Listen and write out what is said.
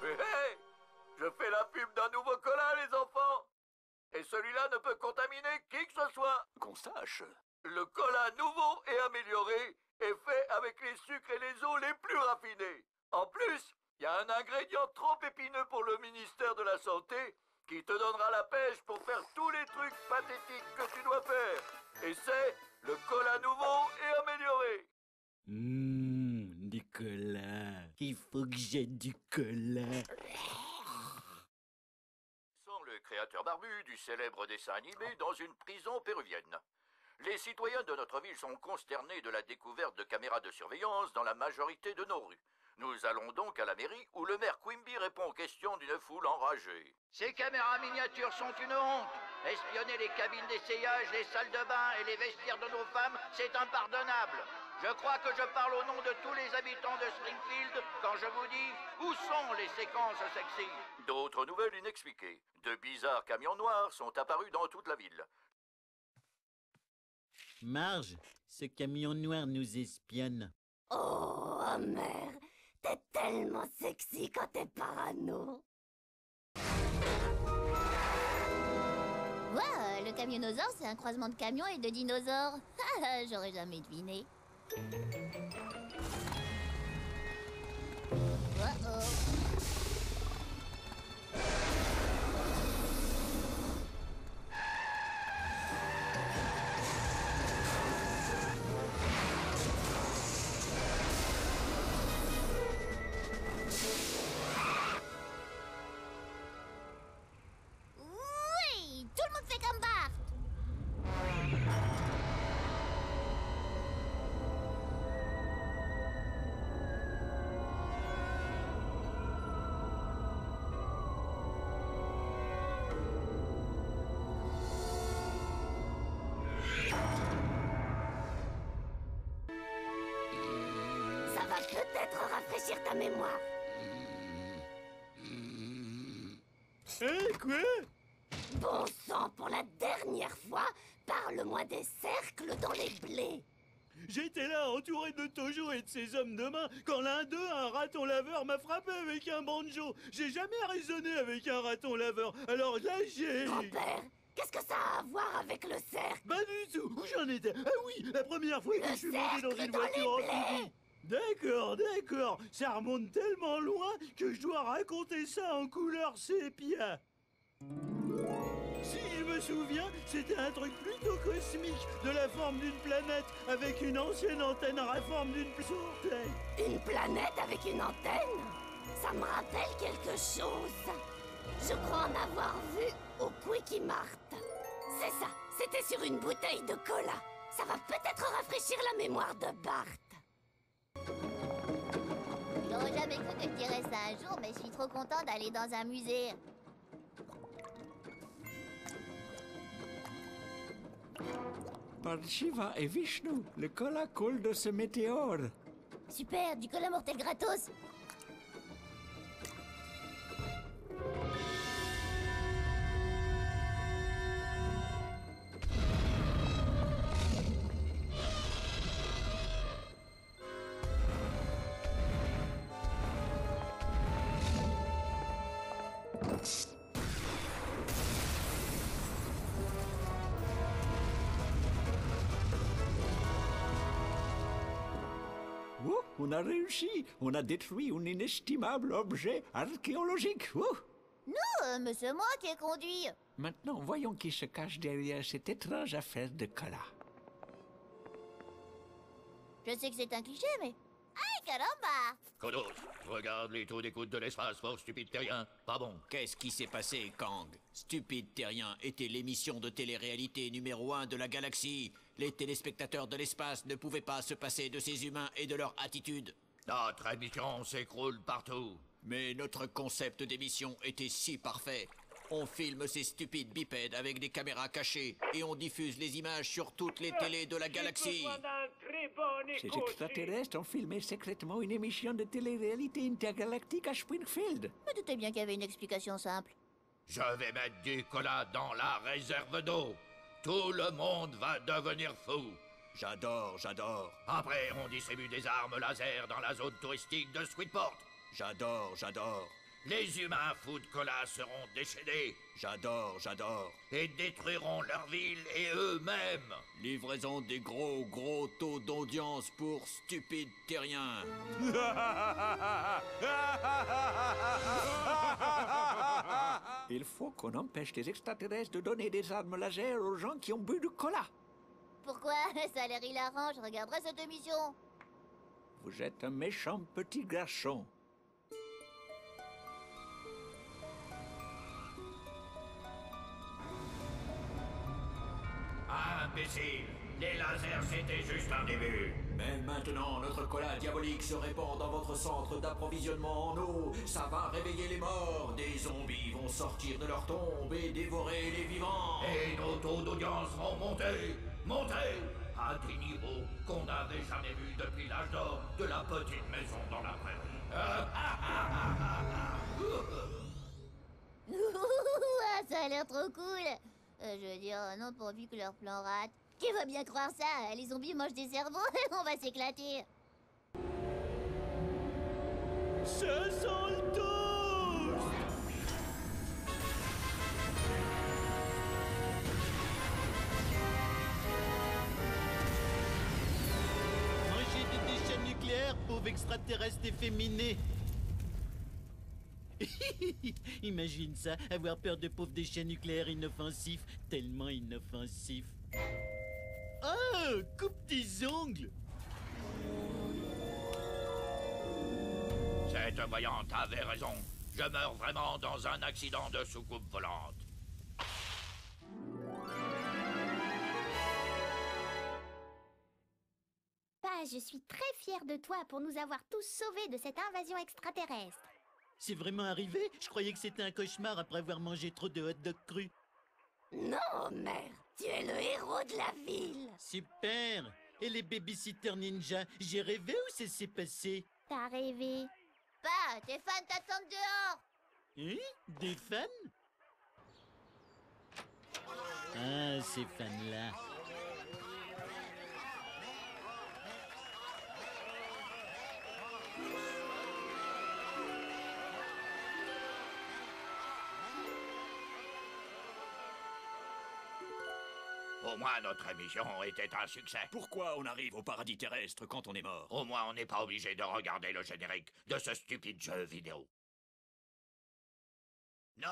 Hé, hé, je fais la pub d'un nouveau cola, les enfants. Et celui-là ne peut contaminer qui que ce soit. Qu'on sache. Le cola nouveau et amélioré est fait avec les sucres et les eaux les plus raffinés. En plus, il y a un ingrédient trop épineux pour le ministère de la Santé qui te donnera la pêche pour faire tous les trucs pathétiques que tu dois faire. Et c'est le cola nouveau et amélioré. Du cola. Il faut que j'ai du cola. Sont le créateur barbu du célèbre dessin animé dans une prison péruvienne. Les citoyens de notre ville sont consternés de la découverte de caméras de surveillance dans la majorité de nos rues. Nous allons donc à la mairie où le maire Quimby répond aux questions d'une foule enragée. Ces caméras miniatures sont une honte. Espionner les cabines d'essayage, les salles de bain et les vestiaires de nos femmes, c'est impardonnable. Je crois que je parle au nom de tous les habitants de Springfield quand je vous dis où sont les séquences sexy. D'autres nouvelles inexpliquées. De bizarres camions noirs sont apparus dans toute la ville. Marge, ce camion noir nous espionne. Oh, Homer, t'es tellement sexy quand t'es parano. Ouais, le camionnosaure, c'est un croisement de camions et de dinosaures. J'aurais jamais deviné. Oh. Oui, tout le monde fait comme Bart. Ça va peut-être rafraîchir ta mémoire. Quoi? Bon sang, pour la dernière fois, parle-moi des cercles dans les blés. J'étais là entouré de Tojo et de ses hommes de main quand l'un d'eux, un raton laveur, m'a frappé avec un banjo. J'ai jamais raisonné avec un raton laveur, alors là j'ai... Grand-père, qu'est-ce que ça a à voir avec le cercle? Pas du tout, où j'en étais? Ah oui, la première fois que je suis monté dans cercle une dans les voiture en blés. Phoebe. D'accord, ça remonte tellement loin que je dois raconter ça en couleur sépia. Si je me souviens, c'était un truc plutôt cosmique, de la forme d'une planète, avec une ancienne antenne à la forme d'une source. Une planète avec une antenne? Ça me rappelle quelque chose. Je crois en avoir vu au Quickie Mart. C'est ça, c'était sur une bouteille de cola. Ça va peut-être rafraîchir la mémoire de Bart. J'aurais jamais cru que je dirais ça un jour, mais je suis trop content d'aller dans un musée. Par Shiva et Vishnu, le cola coule de ce météore. Super, du cola mortel gratos. Wouh! On a réussi. On a détruit un inestimable objet archéologique. Ouh. Non, mais c'est moi qui ai conduit. Maintenant, voyons qui se cache derrière cette étrange affaire de Cola. Je sais que c'est un cliché, mais... Aïe, caramba! Kodos, regarde les taux d'écoute de l'espace, fort stupide terrien. Pas bon. Qu'est-ce qui s'est passé, Kang? Stupide Terrien était l'émission de télé-réalité numéro 1 de la galaxie. Les téléspectateurs de l'espace ne pouvaient pas se passer de ces humains et de leur attitude. Notre émission s'écroule partout. Mais notre concept d'émission était si parfait. On filme ces stupides bipèdes avec des caméras cachées et on diffuse les images sur toutes les télés de la galaxie. Ces extraterrestres ont filmé secrètement une émission de télé-réalité intergalactique à Springfield. Je me doutais bien qu'il y avait une explication simple. Je vais mettre du cola dans la réserve d'eau. Tout le monde va devenir fou. J'adore. Après, on distribue des armes laser dans la zone touristique de Sweetport. J'adore. Les humains fous de cola seront déchaînés J'adore. et détruiront leur ville et eux-mêmes. Livraison des gros taux d'audience pour Stupide Terrien. Il faut qu'on empêche les extraterrestres de donner des armes laser aux gens qui ont bu du cola. Pourquoi? Ça a l'air hilarant, je regarderai cette émission. Vous êtes un méchant petit garçon. Imbécile, les lasers c'était juste un début. Mais maintenant, notre cola diabolique se répand dans votre centre d'approvisionnement en eau. Ça va réveiller les morts. Des zombies vont sortir de leur tombe et dévorer les vivants. Et nos taux d'audience vont monter à des niveaux qu'on n'avait jamais vus depuis l'âge d'or de la petite maison dans la prairie. Ah, ça a l'air trop cool. Je veux dire, non, pourvu que leur plan rate. Qui va bien croire ça? Les zombies mangent des cerveaux, on va s'éclater. Ça sent le toast! Manger des déchets nucléaires, pauvre extraterrestre efféminé. Imagine ça, avoir peur de pauvres déchets nucléaires inoffensifs, tellement inoffensifs. Oh, coupe tes ongles! Cette voyante avait raison. Je meurs vraiment dans un accident de soucoupe volante. Je suis très fière de toi pour nous avoir tous sauvés de cette invasion extraterrestre. C'est vraiment arrivé? Je croyais que c'était un cauchemar après avoir mangé trop de hot dog crus. Non, mère, tu es le héros de la ville. Super! Et les babysitters ninja, j'ai rêvé ou ça s'est passé? T'as rêvé. Bah, tes fans t'attendent dehors. Hein? Des fans? Ah, ces fans-là. Au moins, notre émission était un succès. Pourquoi on arrive au paradis terrestre quand on est mort? Au moins, on n'est pas obligé de regarder le générique de ce stupide jeu vidéo. Non!